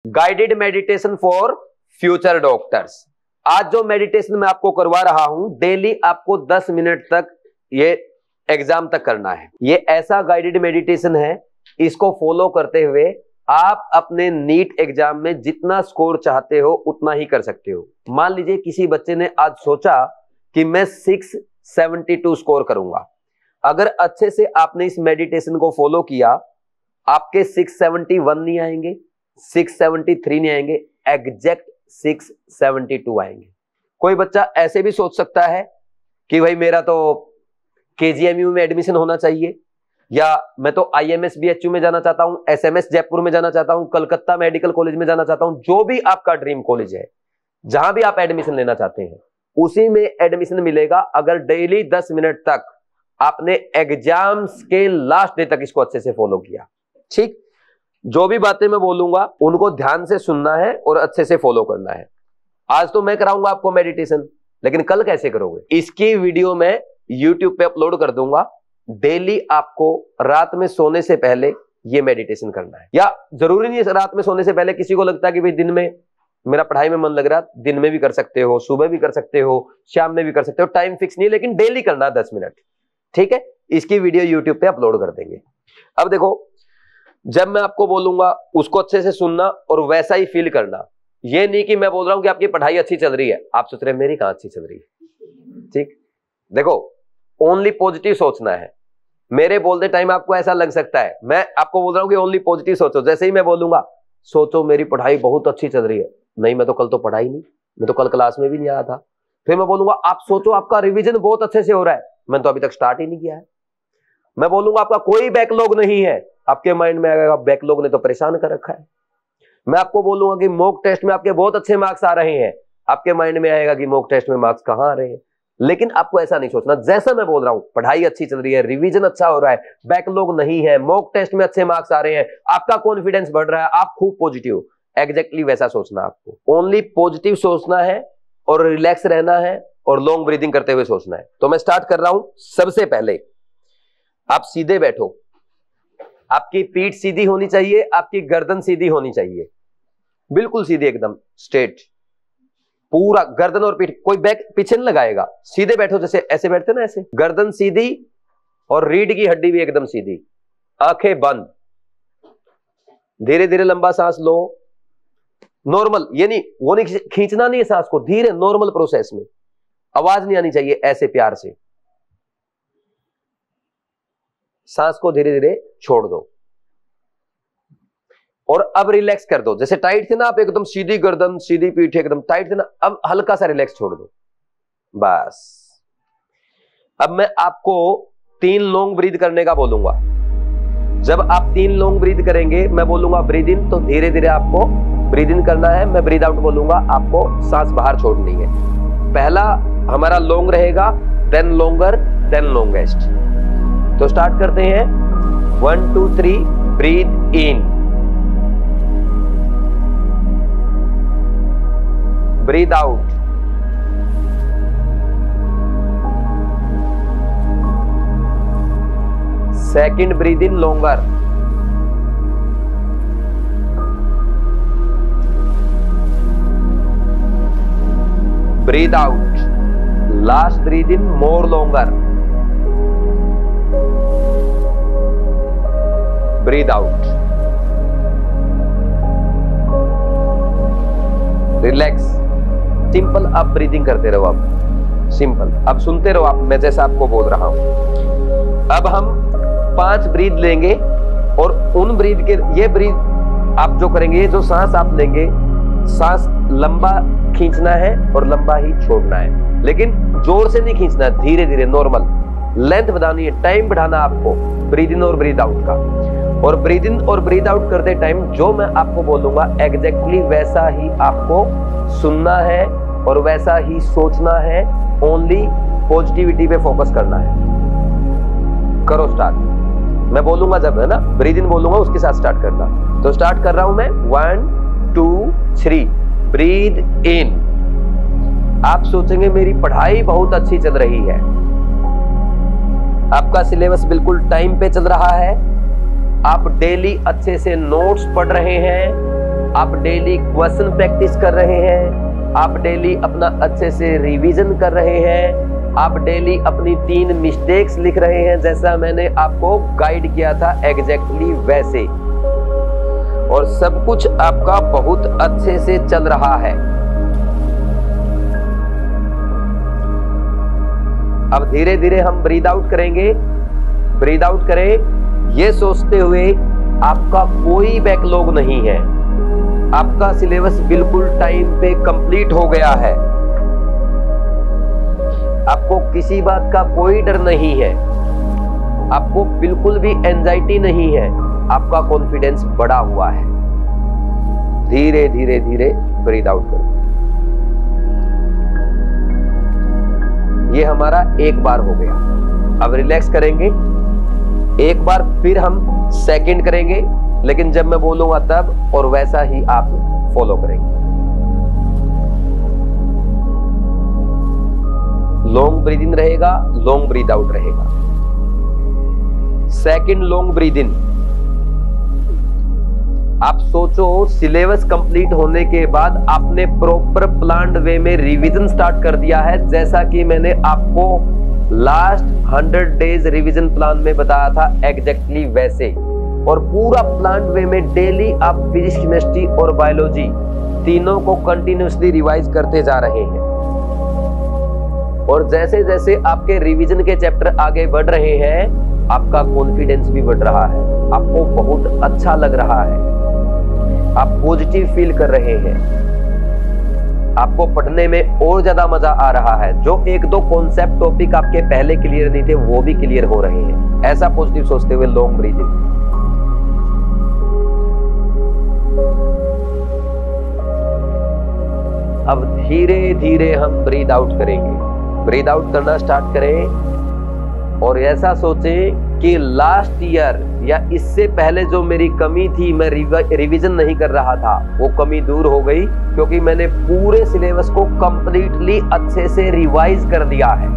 Guided meditation for future doctors. आज जो meditation मैं आपको करवा रहा हूं, डेली आपको 10 मिनट तक ये एग्जाम तक करना है। ये ऐसा गाइडेड मेडिटेशन है, इसको फॉलो करते हुए आप अपने नीट एग्जाम में जितना स्कोर चाहते हो उतना ही कर सकते हो। मान लीजिए किसी बच्चे ने आज सोचा कि मैं 672 स्कोर करूंगा। अगर अच्छे से आपने इस मेडिटेशन को फॉलो किया, आपके 671 नहीं आएंगे, 673 नहीं आएंगे, एग्जैक्ट 672 आएंगे। कोई बच्चा ऐसे भी सोच सकता है कि भाई मेरा तो KGMU में एडमिशन होना चाहिए, या मैं तो IMS BHU में जाना चाहता हूं, SMS जयपुर में जाना चाहता हूं, कलकत्ता मेडिकल कॉलेज में जाना चाहता हूं। जो भी आपका ड्रीम कॉलेज है, जहां भी आप एडमिशन लेना चाहते हैं, उसी में एडमिशन मिलेगा अगर डेली 10 मिनट तक आपने एग्जाम्स के लास्ट डे तक इसको अच्छे से फॉलो किया। ठीक, जो भी बातें मैं बोलूंगा उनको ध्यान से सुनना है और अच्छे से फॉलो करना है। आज तो मैं कराऊंगा आपको मेडिटेशन, लेकिन कल कैसे करोगे, इसकी वीडियो मैं YouTube पे अपलोड कर दूंगा। डेली आपको रात में सोने से पहले ये मेडिटेशन करना है, या जरूरी नहीं है रात में सोने से पहले। किसी को लगता है कि भाई दिन में मेरा पढ़ाई में मन लग रहा है, दिन में भी कर सकते हो, सुबह भी कर सकते हो, शाम में भी कर सकते हो, टाइम फिक्स नहीं है, लेकिन डेली करना 10 मिनट। ठीक है, इसकी वीडियो YouTube पे अपलोड कर देंगे। अब देखो, जब मैं आपको बोलूंगा उसको अच्छे से सुनना और वैसा ही फील करना। ये नहीं कि मैं बोल रहा हूं कि आपकी पढ़ाई अच्छी चल रही है, आप सोच रहे हैं मेरी कहां अच्छी चल रही है। ठीक, देखो, ओनली पॉजिटिव सोचना है। मेरे बोलते टाइम आपको ऐसा लग सकता है, मैं आपको बोल रहा हूं कि ओनली पॉजिटिव सोचो। जैसे ही मैं बोलूंगा सोचो मेरी पढ़ाई बहुत अच्छी चल रही है, नहीं मैं तो कल तो पढ़ा ही नहीं, मैं तो कल क्लास में भी नहीं आया था। फिर मैं बोलूंगा आप सोचो आपका रिवीजन बहुत अच्छे से हो रहा है, मैंने तो अभी तक स्टार्ट ही नहीं किया है। मैं बोलूंगा आपका कोई बैकलॉग नहीं है, आपके माइंड में आएगा बैकलॉग ने तो परेशान कर रखा है। मैं आपको बोलूंगा कि मॉक टेस्ट में आपके बहुत अच्छे मार्क्स आ रहे हैं, आपके माइंड में आएगा कि मॉक टेस्ट में मार्क्स कहां आ रहे हैं। लेकिन आपको ऐसा नहीं सोचना, जैसा मैं बोल रहा हूं पढ़ाई अच्छी चल रही है, रिवीजन अच्छा हो रहा है, बैकलॉग नहीं है, मॉक टेस्ट में अच्छे मार्क्स आ रहे हैं, आपका कॉन्फिडेंस बढ़ रहा है, आप खूब पॉजिटिव, एग्जैक्टली वैसा सोचना। आपको ओनली पॉजिटिव सोचना है और रिलैक्स रहना है और लॉन्ग ब्रीदिंग करते हुए सोचना है। तो मैं स्टार्ट कर रहा हूं। सबसे पहले आप सीधे बैठो, आपकी पीठ सीधी होनी चाहिए, आपकी गर्दन सीधी होनी चाहिए, बिल्कुल सीधी, एकदम स्ट्रेट, पूरा गर्दन और पीठ, कोई बैक पीछे नहीं लगाएगा। सीधे बैठो, जैसे ऐसे बैठते ना, ऐसे गर्दन सीधी और रीढ़ की हड्डी भी एकदम सीधी, आंखें बंद, धीरे धीरे लंबा सांस लो, नॉर्मल, ये नहीं वो नहीं खींचना नहीं है सांस को, धीरे नॉर्मल प्रोसेस में, आवाज नहीं आनी चाहिए, ऐसे प्यार से सांस को धीरे धीरे छोड़ दो। और अब रिलैक्स कर दो, जैसे टाइट थे ना आप, एकदम सीधी गर्दन सीधी पीठ एकदम टाइट थे ना, अब हल्का सा रिलैक्स छोड़ दो, बस। अब मैं आपको 3 लॉन्ग ब्रीथ करने का बोलूंगा। जब आप 3 लॉन्ग ब्रीथ करेंगे, मैं बोलूंगा ब्रीथ इन, तो धीरे धीरे आपको ब्रीथ इन करना है, मैं ब्रीथ आउट बोलूंगा, आपको सांस बाहर छोड़नी है। पहला हमारा लॉन्ग रहेगा, देन लॉन्गर, देन लॉन्गेस्ट। तो स्टार्ट करते हैं। 1 2 3, breathe in, breathe out, second breathe in longer, breathe out, last breathe in more longer, breathe out, relax, simple. आप ब्रीदिंग करते रहो, आप सिंपल, अब सुनते रहो आप, मैं जैसा आपको बोल रहा हूं। अब हम 5 ब्रीथ लेंगे और उन ब्रीथ के, ये ब्रीथ आप जो करेंगे, जो सांस आप लेंगे, सांस लंबा खींचना है और लंबा ही छोड़ना है, लेकिन जोर से नहीं खींचना, धीरे धीरे नॉर्मल, लेंथ बढ़ानी है, टाइम बढ़ाना आपको ब्रीथ इन और ब्रीथ आउट का। और ब्रीथ इन और ब्रीथ आउट करते टाइम जो मैं आपको बोलूंगा एग्जैक्टली वैसा ही आपको सुनना है और वैसा ही सोचना है, ओनली पॉजिटिविटी पे फोकस करना है। करो स्टार्ट, मैं बोलूंगा जब, है ना, ब्रीथ इन बोलूंगा उसके साथ स्टार्ट करना। तो स्टार्ट कर रहा हूं मैं, 1 2 3, ब्रीथ इन। आप सोचेंगे मेरी पढ़ाई बहुत अच्छी चल रही है, आपका सिलेबस बिल्कुल टाइम पे चल रहा है, आप डेली अच्छे से नोट्स पढ़ रहे हैं, आप डेली क्वेश्चन प्रैक्टिस कर रहे हैं, आप डेली अपना अच्छे से रिवीजन कर रहे हैं, आप डेली अपनी 3 मिस्टेक्स लिख रहे हैं जैसा मैंने आपको गाइड किया था एग्जैक्टली वैसे, और सब कुछ आपका बहुत अच्छे से चल रहा है। अब धीरे धीरे हम ब्रीथ आउट करेंगे। ब्रीथ आउट करें ये सोचते हुए आपका कोई बैकलॉग नहीं है, आपका सिलेबस बिल्कुल टाइम पे कंप्लीट हो गया है, आपको किसी बात का कोई डर नहीं है, आपको बिल्कुल भी एंजाइटी नहीं है, आपका कॉन्फिडेंस बढ़ा हुआ है। धीरे धीरे धीरे ब्रीथ आउट करो। ये हमारा एक बार हो गया। अब रिलैक्स करेंगे। एक बार फिर हम सेकंड करेंगे, लेकिन जब मैं बोलूंगा तब, और वैसा ही आप फॉलो करेंगे। लॉन्ग ब्रीथ इन रहेगा, लॉन्ग ब्रीथ आउट रहेगा। सेकंड लॉन्ग ब्रीथ इन। आप सोचो सिलेबस कंप्लीट होने के बाद आपने प्रॉपर प्लान्ड वे में रिवीजन स्टार्ट कर दिया है, जैसा कि मैंने आपको लास्ट 100 डेज रिवीजन प्लान में बताया था एग्जैक्टली वैसे, और पूरा प्लान्ड वे में डेली आप फिजिक्स, केमिस्ट्री और बायोलॉजी तीनों को कंटिन्यूसली रिवाइज करते जा रहे हैं। और जैसे जैसे आपके रिवीजन के चैप्टर आगे बढ़ रहे हैं, आपका कॉन्फिडेंस भी बढ़ रहा है, आपको बहुत अच्छा लग रहा है, आप पॉजिटिव फील कर रहे हैं, आपको पढ़ने में और ज्यादा मजा आ रहा है। जो 1-2 कॉन्सेप्ट टॉपिक आपके पहले क्लियर नहीं थे वो भी क्लियर हो रहे हैं। ऐसा पॉजिटिव सोचते हुए लॉन्ग ब्रीथ इन। अब धीरे धीरे हम ब्रीथ आउट करेंगे। ब्रीथ आउट करना स्टार्ट करें और ऐसा सोचें कि लास्ट ईयर या इससे पहले जो मेरी कमी थी, मैं रिवीजन नहीं कर रहा था, वो कमी दूर हो गई, क्योंकि मैंने पूरे सिलेबस को कंप्लीटली अच्छे से रिवाइज कर दिया है।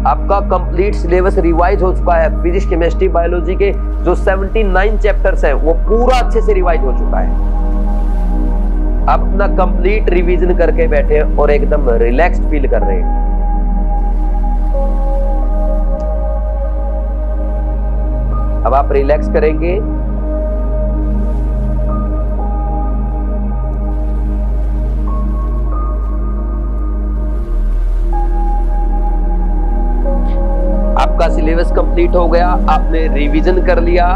आपका कंप्लीट सिलेबस रिवाइज हो चुका है। फिजिक्स, केमिस्ट्री, बायोलॉजी के जो 79 चैप्टर्स हैं वो पूरा अच्छे से रिवाइज हो चुका है। आप अपना कंप्लीट रिवीजन करके बैठे और एकदम रिलैक्स्ड फील कर रहे हैं। अब आप रिलैक्स करेंगे। आपका सिलेबस कंप्लीट हो गया, आपने रिवीजन कर लिया।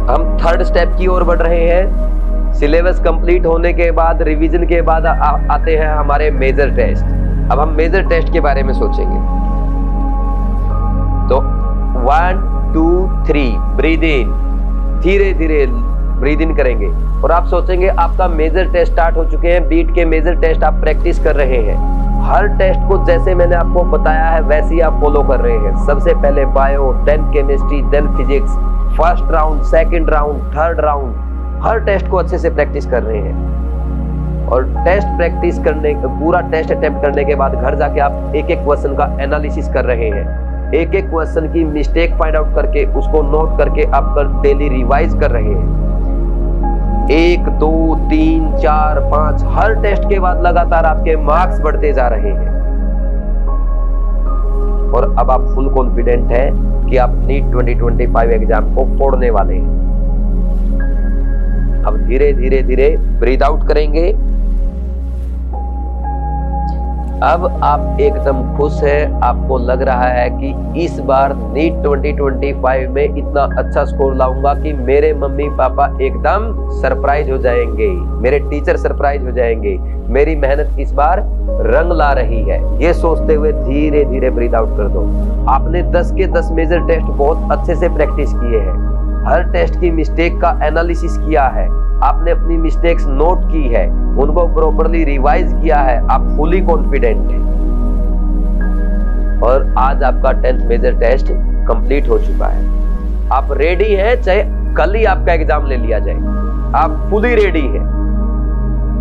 हम थर्ड स्टेप की ओर बढ़ रहे हैं। सिलेबस कंप्लीट होने के बाद, रिवीजन के बाद आते हैं हमारे मेजर टेस्ट। अब हम मेजर टेस्ट के बारे में सोचेंगे। तो 1 2 3 ब्रीद इन। धीरे धीरे ब्रीद इन करेंगे और आप सोचेंगे आपका मेजर टेस्ट स्टार्ट हो चुके हैं। बीट के मेजर टेस्ट आप प्रैक्टिस कर रहे हैं। हर टेस्ट को जैसे मैंने आपको बताया है वैसे ही आप फॉलो कर रहे हैं। सबसे पहले bio, then chemistry, then physics, first round, second round, third round, हर टेस्ट को अच्छे से प्रैक्टिस कर रहे हैं। और टेस्ट प्रैक्टिस करने, पूरा टेस्ट अटेम्प्ट करने के बाद घर जाके आप एक एक क्वेश्चन का एनालिसिस कर रहे हैं। एक एक क्वेश्चन की मिस्टेक फाइंड आउट करके उसको नोट करके आप डेली रिवाइज कर रहे हैं। 1 2 3 4 5 हर टेस्ट के बाद लगातार आपके मार्क्स बढ़ते जा रहे हैं। और अब आप फुल कॉन्फिडेंट हैं कि आप नीट 2025 एग्जाम को फोड़ने वाले हैं। अब धीरे धीरे धीरे ब्रीथ आउट करेंगे। अब आप एकदम खुश हैं, आपको लग रहा है कि इस बार नीट 2025 में इतना अच्छा स्कोर लाऊंगा कि मेरे मम्मी पापा एकदम सरप्राइज हो जाएंगे, मेरे टीचर सरप्राइज हो जाएंगे, मेरी मेहनत इस बार रंग ला रही है। ये सोचते हुए धीरे धीरे ब्रीथ आउट कर दो। आपने 10 के 10 मेजर टेस्ट बहुत अच्छे से प्रैक्टिस किए हैं। हर टेस्ट की मिस्टेक का एनालिसिस किया है, आपने अपनी मिस्टेक्स नोट की है, उनको प्रॉपर्ली रिवाइज किया है, आप फुली कॉन्फिडेंट हैं। और आज आपका 10th मेजर टेस्ट कंप्लीट हो चुका है। आप रेडी हैं, चाहे कल ही आपका एग्जाम ले लिया जाए, आप फुली रेडी हैं।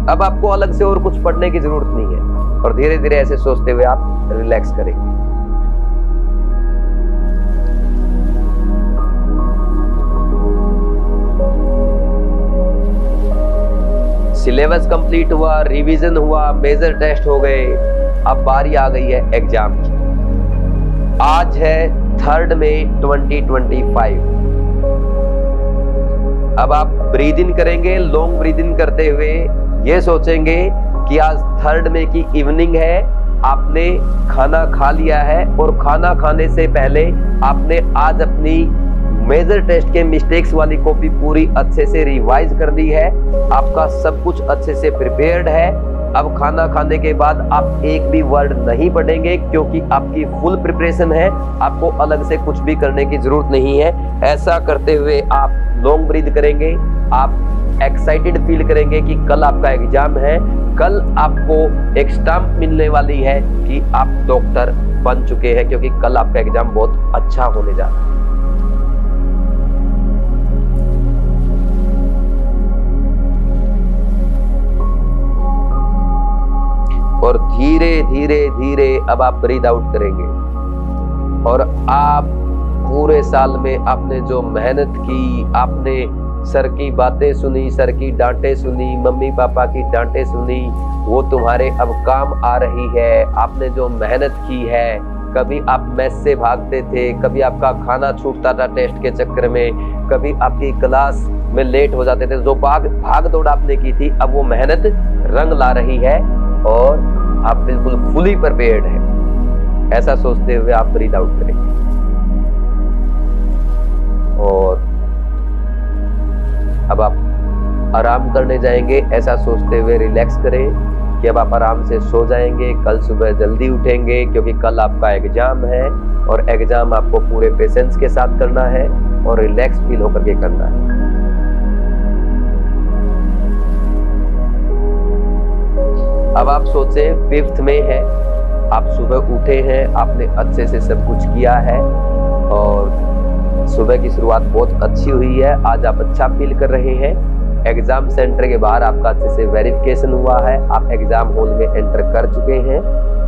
अब आपको अलग से और कुछ पढ़ने की जरूरत नहीं है। और धीरे धीरे ऐसे सोचते हुए आप रिलैक्स करेंगे। सिलेबस कंप्लीट हुआ, रिवीजन हुआ, मेजर टेस्ट हो गए। अब बारी आ गई है एग्जाम की। आज है 3 मई 2025। अब आप ब्रीद इन करेंगे। लॉन्ग ब्रीद इन करते हुए ये सोचेंगे कि आज 3 मई की इवनिंग है, आपने खाना खा लिया है और खाना खाने से पहले आपने आज अपनी मेजर टेस्ट के मिस्टेक्स वाली कॉपी पूरी अच्छे से रिवाइज कर दी है। आपका सब कुछ अच्छे से प्रिपेयर्ड है। अब खाना खाने के बाद आप एक भी वर्ड नहीं पढ़ेंगे क्योंकि आपकी फुल प्रिपरेशन है। आपको अलग से कुछ भी करने की जरूरत नहीं है। ऐसा करते हुए आप लॉन्ग ब्रीथ करेंगे। आप एक्साइटेड फील करेंगे कि कल आपका एग्जाम है। कल आपको एक स्टैम्प मिलने वाली है कि आप डॉक्टर बन चुके हैं, क्योंकि कल आपका एग्जाम बहुत अच्छा होने जा रहा है। और धीरे धीरे धीरे अब आप ब्रीद आउट करेंगे। और आप पूरे साल में आपने जो मेहनत की, आपने सर की बातें सुनी, सर की डांटें सुनी, मम्मी पापा की डांटें सुनी, वो तुम्हारे अब काम आ रही है। आपने जो मेहनत की है, कभी आप मेस से भागते थे, कभी आपका खाना छूटता था टेस्ट के चक्कर में, कभी आपकी क्लास में लेट हो जाते थे। जो भाग दौड़ आपने की थी, अब वो मेहनत रंग ला रही है और आप बिल्कुल फुली प्रिपेयर्ड है। ऐसा सोचते हुए आप ब्रीथ आउट करेंगे। और अब आप आराम करने जाएंगे। ऐसा सोचते हुए रिलैक्स करें कि अब आप आराम से सो जाएंगे। कल सुबह जल्दी उठेंगे क्योंकि कल आपका एग्जाम है और एग्जाम आपको पूरे पेशेंस के साथ करना है और रिलैक्स फील होकर के करना है। अब आप सोचें 5 मई है, आप सुबह उठे हैं, आपने अच्छे से सब कुछ किया है और सुबह की शुरुआत बहुत अच्छी हुई है। आज आप अच्छा फील कर रहे हैं। एग्जाम सेंटर के बाहर आपका अच्छे से वेरिफिकेशन हुआ है। आप एग्जाम हॉल में एंटर कर चुके हैं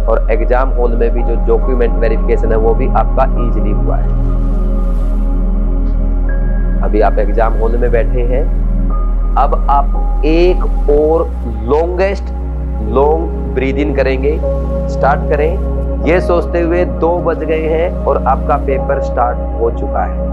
और एग्जाम हॉल में भी जो डॉक्यूमेंट वेरिफिकेशन है वो भी आपका इजीली हुआ है। अभी आप एग्जाम हॉल में बैठे हैं। अब आप एक और लॉन्ग ब्रीद इन करेंगे। स्टार्ट करें ये सोचते हुए 2 बज गए हैं और आपका पेपर स्टार्ट हो चुका है।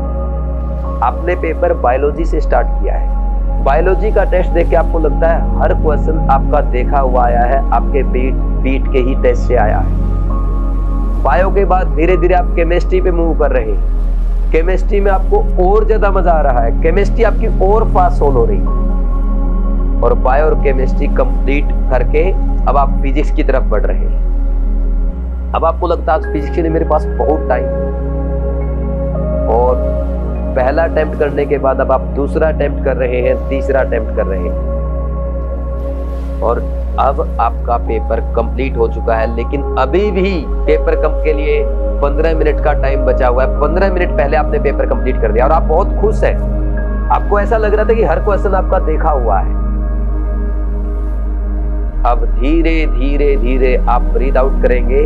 आपने पेपर बायोलॉजी से स्टार्ट किया है। बायोलॉजी का टेस्ट देख के आपको लगता है हर क्वेश्चन आपका देखा हुआ आया है, आपके बीट के ही टेस्ट से आया है। बायो के बाद धीरे धीरे आप केमिस्ट्री पे मूव कर रहे हैं। केमिस्ट्री में आपको और ज्यादा मजा आ रहा है। केमिस्ट्री आपकी और फास्ट सोल्व हो रही है और बायो और केमिस्ट्री कंप्लीट करके अब आप फिजिक्स की तरफ बढ़ रहे हैं। अब आपको लगता है फिजिक्स के लिए मेरे पास बहुत टाइम और पहला अटेम्प्ट करने के बाद अब आप दूसरा अटेम्प्ट कर रहे हैं, तीसरा अटेम्प्ट कर रहे हैं और अब आपका पेपर कंप्लीट हो चुका है। लेकिन अभी भी पेपर कम के लिए 15 मिनट का टाइम बचा हुआ है। 15 मिनट पहले आपने पेपर कंप्लीट कर दिया और आप बहुत खुश हैं। आपको ऐसा लग रहा था कि हर क्वेश्चन आपका देखा हुआ है। अब धीरे धीरे धीरे आप ब्रीथ आउट करेंगे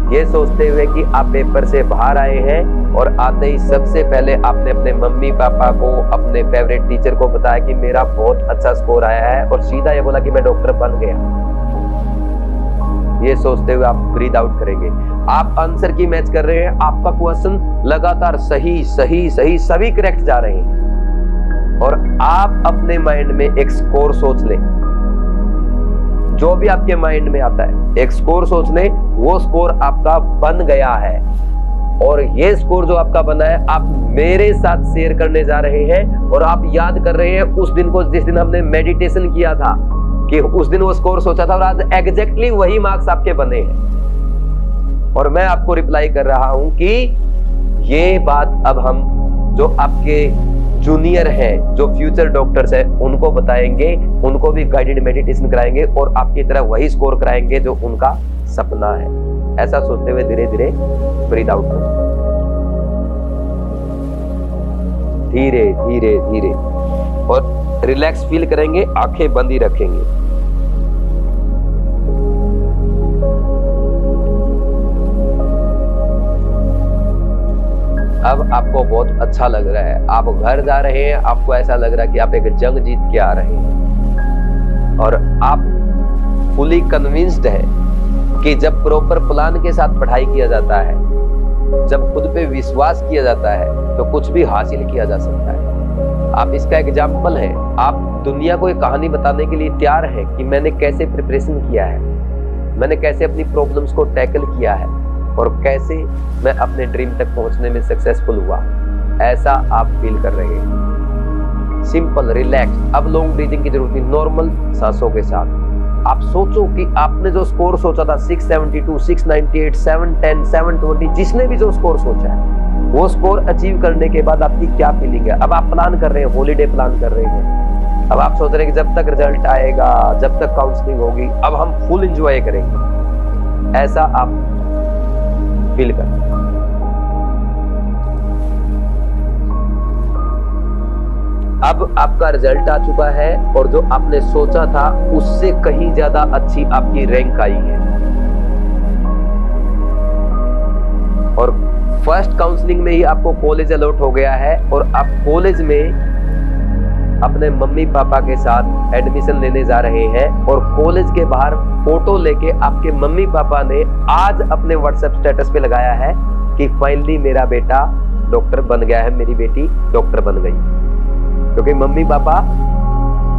ये सोचते हुए कि आप पेपर से बाहर आए हैं और आते ही सबसे पहले आपने अपने मम्मी पापा को, अपने फेवरेट टीचर को बताया कि मेरा बहुत अच्छा स्कोर आया है और सीधा ये बोला कि मैं डॉक्टर बन गया। ये सोचते हुए आप ब्रीथ आउट करेंगे। आप आंसर की मैच कर रहे हैं। आपका क्वेश्चन लगातार सही सही सही सभी करेक्ट जा रहे हैं और आप अपने माइंड में एक स्कोर सोच लें। जो भी आपके माइंड में आता है एक स्कोर सोच लें, वो स्कोर आपका बन गया है और ये स्कोर जो आपका बना है आप मेरे साथ शेयर करने जा रहे हैं और आप याद कर रहे हैं उस दिन को जिस दिन हमने मेडिटेशन किया था कि उस दिन वो स्कोर सोचा था और आज एग्जैक्टली वही मार्क्स आपके बने हैं। और मैं आपको रिप्लाई कर रहा हूं कि ये बात अब हम जो आपके जूनियर हैं, जो फ्यूचर डॉक्टर्स हैं, उनको बताएंगे, उनको भी गाइडेड मेडिटेशन कराएंगे और आपकी तरह वही स्कोर कराएंगे जो उनका सपना है। ऐसा सोचते हुए धीरे धीरे ब्रीथ आउट करें, धीरे धीरे धीरे और रिलैक्स फील करेंगे। आंखें बंद ही रखेंगे। अब आपको बहुत अच्छा लग रहा है। आप घर जा रहे हैं, आपको ऐसा लग रहा है कि आप एक जंग जीत के आ रहे हैं। और आप फुली कन्विंस्ड है कि जब प्रॉपर प्लान के साथ पढ़ाई किया जाता है, जब खुद पे विश्वास किया जाता है, तो कुछ भी हासिल किया जा सकता है। आप इसका एग्जाम्पल है। आप दुनिया को एक कहानी बताने के लिए तैयार है कि मैंने कैसे प्रिपरेशन किया है, मैंने कैसे अपनी प्रॉब्लम्स को टैकल किया है और कैसे मैं अपने ड्रीम तक पहुंचने में सक्सेसफुल हुआ। ऐसा आप फील कर रहे हैं। Simple, relax. अब लॉन्ग ब्रीथिंग की जरूरत नहीं, नॉर्मल सांसों के साथ आप सोचो कि आपने जो स्कोर सोचा था 672, 698, 710, 720, जिसने भी जो स्कोर सोचा है, वो स्कोर अचीव करने के बाद आपकी क्या फीलिंग है। अब आप प्लान कर रहे हैं, हॉलीडे प्लान कर रहे हैं। अब आप सोच रहे हैं कि जब तक रिजल्ट आएगा, जब तक काउंसलिंग होगी, अब हम फुल एंजॉय करेंगे। ऐसा आप फील करते हैं। अब आपका रिजल्ट आ चुका है और जो आपने सोचा था उससे कहीं ज्यादा अच्छी आपकी रैंक आई है। और फर्स्ट काउंसलिंग में ही आपको कॉलेज अलॉट हो गया है और आप कॉलेज में अपने मम्मी पापा के साथ एडमिशन लेने जा रहे हैं। और कॉलेज के बाहर फोटो लेके आपके मम्मी पापा ने आज अपने व्हाट्सएप स्टेटस पे लगाया है कि फाइनली मेरा बेटा डॉक्टर बन गया है, मेरी बेटी डॉक्टर बन गई। क्योंकि मम्मी पापा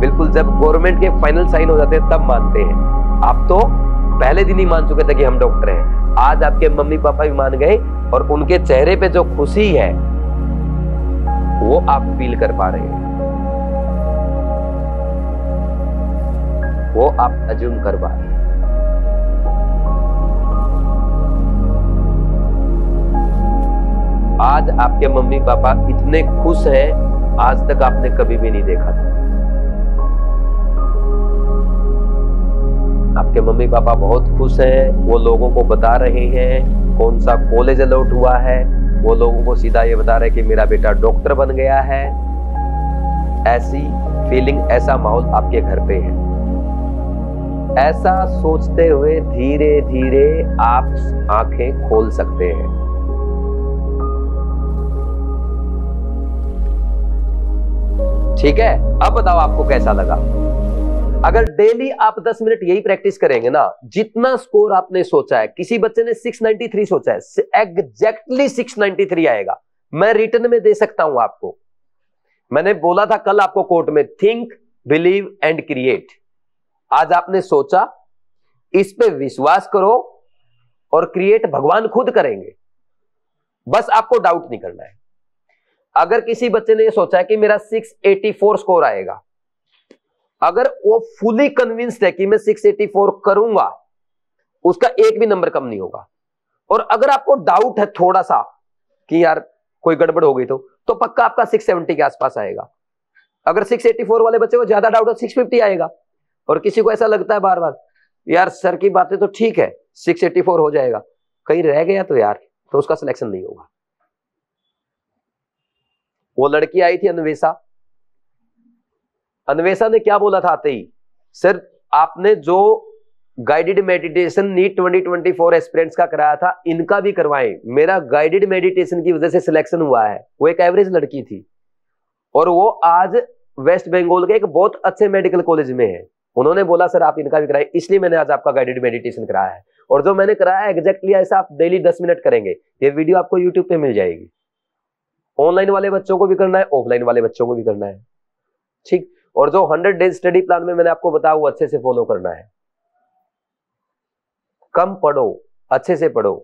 बिल्कुल जब गवर्नमेंट के फाइनल साइन हो जाते हैं तब मानते हैं। आप तो पहले दिन ही मान चुके थे कि हम डॉक्टर हैं। आज आपके मम्मी पापा भी मान गए और उनके चेहरे पे जो खुशी है वो आप फील कर पा रहे हैं, वो आप अज्यूम कर पा रहे हैं। आज आपके मम्मी पापा इतने खुश हैं, आज तक आपने कभी भी नहीं देखा था। आपके मम्मी पापा बहुत खुश हैं, वो लोगों को बता रहे हैं कौन सा कॉलेज अलॉट हुआ है, वो लोगों को सीधा ये बता रहे हैं कि मेरा बेटा डॉक्टर बन गया है। ऐसी फीलिंग, ऐसा माहौल आपके घर पे है। ऐसा सोचते हुए धीरे धीरे आप आंखें खोल सकते हैं। ठीक है, अब बताओ आपको कैसा लगा। अगर डेली आप 10 मिनट यही प्रैक्टिस करेंगे ना, जितना स्कोर आपने सोचा है, किसी बच्चे ने 693 सोचा है, एग्जैक्टली 693 आएगा। मैं रिटर्न में दे सकता हूं आपको। मैंने बोला था कल आपको कोर्ट में, थिंक, बिलीव एंड क्रिएट। आज आपने सोचा, इस पे विश्वास करो और क्रिएट भगवान खुद करेंगे। बस आपको डाउट नहीं करना है। अगर किसी बच्चे ने सोचा है कि मेरा 684 स्कोर आएगा, अगर वो फुली कन्विंस्ड है कि मैं 684 करूंगा, उसका एक भी नंबर कम नहीं होगा। और अगर आपको डाउट है थोड़ा सा कि यार कोई गड़बड़ हो गई तो पक्का आपका 670 के आसपास आएगा। अगर 684 वाले बच्चे को ज्यादा डाउट है, 650 आएगा। और किसी को ऐसा लगता है बार बार, यार सर की बातें तो ठीक है, 684 हो जाएगा, कहीं रह गया तो यार, तो उसका सिलेक्शन नहीं होगा। वो लड़की आई थी अन्वेषा, अन्वेषा ने क्या बोला था आते ही, सर आपने जो गाइडेड मेडिटेशन नीट 2024 एस्पिरेंट्स का कराया था, इनका भी करवाएं। मेरा गाइडेड मेडिटेशन की वजह से सिलेक्शन हुआ है। वो एक एवरेज लड़की थी और वो आज वेस्ट बंगाल के एक बहुत अच्छे मेडिकल कॉलेज में है। उन्होंने बोला सर आप इनका भी कराएं, इसलिए मैंने आज आपका गाइडेड मेडिटेशन कराया है। और जो मैंने कराया है एग्जैक्टली ऐसा आप डेली 10 मिनट करेंगे। ये वीडियो आपको यूट्यूब पे मिल जाएगी। ऑनलाइन वाले बच्चों को भी करना है, ऑफलाइन वाले बच्चों को भी करना है, ठीक। और जो 100 डेज स्टडी प्लान में मैंने आपको बताया वो अच्छे से फॉलो करना है। कम पढ़ो, अच्छे से पढ़ो,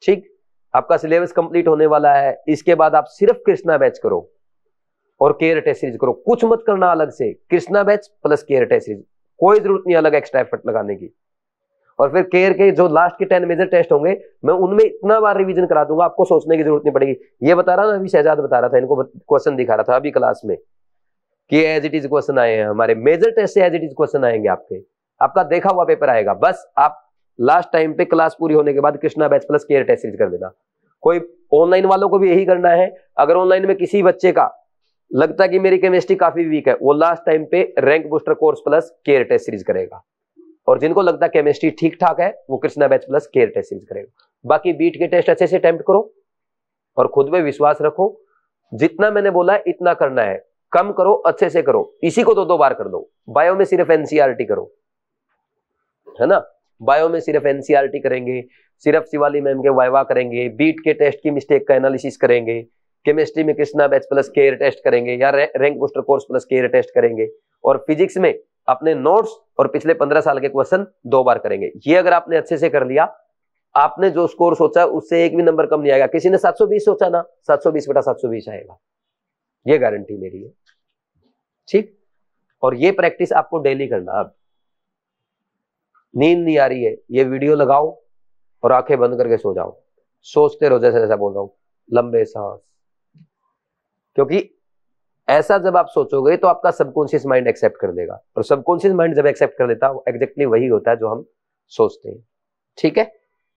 ठीक। आपका सिलेबस कंप्लीट होने वाला है। इसके बाद आप सिर्फ कृष्णा बैच करो और केयर टेस्ट सीरीज करो। कुछ मत करना अलग से, Krishna batch plus care test series, कोई जरूरत नहीं अलग एक्स्ट्रा एफर्ट लगाने की। और फिर केयर के जो लास्ट के 10 मेजर टेस्ट होंगे, मैं उनमें इतना बार रिवीजन करा दूंगा, आपको सोचने की जरूरत नहीं पड़ेगी। ये बता रहा ना, अभी शहजाद बता रहा था, इनको क्वेश्चन दिखा रहा था अभी क्लास में कि एज इट इज क्वेश्चन आए हैं हमारे मेजर टेस्ट से, एज इट इज क्वेश्चन आएंगे आपके, आपका देखा हुआ पेपर आएगा। बस आप लास्ट टाइम पे क्लास पूरी होने के बाद Krishna batch plus care test series कर देना। कोई ऑनलाइन वालों को भी यही करना है। अगर ऑनलाइन में किसी बच्चे का लगता है कि मेरी केमिस्ट्री काफी वीक है, वो लास्ट टाइम पे rank booster course plus care test series करेगा। और जिनको लगता है केमिस्ट्री ठीक ठाक है, वो Krishna batch plus care test series करेगा। बाकी बीट के टेस्ट अच्छे से अटेम्प्ट करो और खुद में विश्वास रखो। जितना मैंने बोला है इतना करना है। कम करो, अच्छे से करो, इसी को 2-2 बार कर दो। बायो में सिर्फ एनसीईआरटी करो, है ना, बायो में सिर्फ एनसीईआरटी करेंगे, सिर्फ शिवाली मैम के वाइवा करेंगे, बीट के टेस्ट की मिस्टेक का एनालिसिस करेंगे, केमिस्ट्री में Krishna batch plus care test करेंगे या rank booster course plus care test करेंगे, और फिजिक्स में अपने नोट्स और पिछले 15 साल के क्वेश्चन 2 बार करेंगे। ये अगर आपने अच्छे से कर लिया, आपने जो स्कोर सोचा उससे एक भी नंबर कम नहीं आएगा। किसी ने 720 सोचा ना, 720 बटा 720 आएगा, ये गारंटी मेरी है, ठीक। और ये प्रैक्टिस आपको डेली करना। अब नींद नहीं आ रही है, ये वीडियो लगाओ और आंखें बंद करके सो जाओ, सोचते रहो, जैसे जैसा बोल रहा हूं, लंबे सांस, क्योंकि ऐसा जब आप सोचोगे तो आपका सबकॉन्शियस माइंड एक्सेप्ट कर देगा, और सबकॉन्शियस माइंड जब एक्सेप्ट कर लेता है, एग्जैक्टली वही होता है जो हम सोचते हैं, ठीक है।